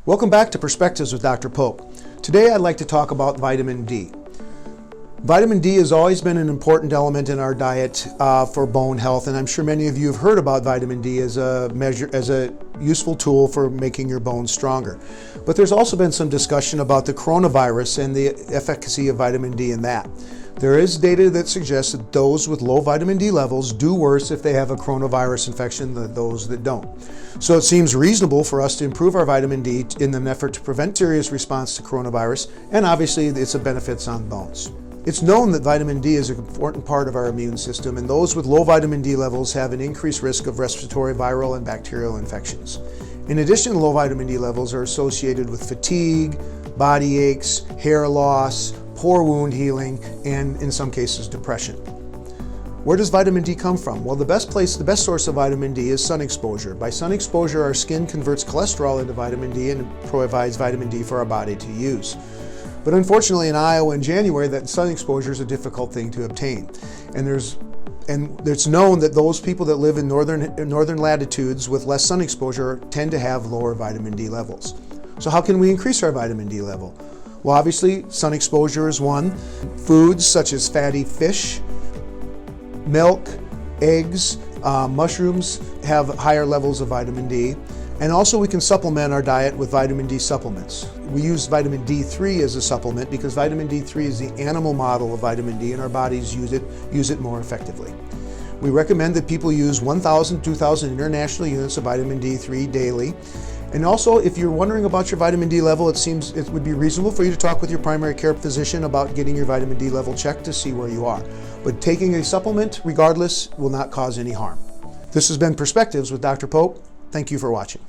Welcome back to Perspectives with Dr. Poock. Today I'd like to talk about vitamin D. Vitamin D has always been an important element in our diet for bone health, and I'm sure many of you have heard about vitamin D as a useful tool for making your bones stronger. But there's also been some discussion about the coronavirus and the efficacy of vitamin D in that. There is data that suggests that those with low vitamin D levels do worse if they have a coronavirus infection than those that don't. So it seems reasonable for us to improve our vitamin D in an effort to prevent serious response to coronavirus, and obviously it's a benefits on bones. It's known that vitamin D is an important part of our immune system, and those with low vitamin D levels have an increased risk of respiratory, viral, and bacterial infections. In addition, low vitamin D levels are associated with fatigue, body aches, hair loss, poor wound healing, and in some cases depression. Where does vitamin D come from? Well, the best source of vitamin D is sun exposure. By sun exposure, our skin converts cholesterol into vitamin D and provides vitamin D for our body to use. But unfortunately in Iowa in January, that sun exposure is a difficult thing to obtain. And it's known that those people that live in northern latitudes with less sun exposure tend to have lower vitamin D levels. So how can we increase our vitamin D level? Well, obviously, sun exposure is one. Foods such as fatty fish, milk, eggs, mushrooms have higher levels of vitamin D. And also we can supplement our diet with vitamin D supplements. We use vitamin D3 as a supplement because vitamin D3 is the animal model of vitamin D and our bodies use it more effectively. We recommend that people use 1,000 to 2,000 international units of vitamin D3 daily. And also, if you're wondering about your vitamin D level, it would be reasonable for you to talk with your primary care physician about getting your vitamin D level checked to see where you are. But taking a supplement, regardless, will not cause any harm. This has been Perspectives with Dr. Poock. Thank you for watching.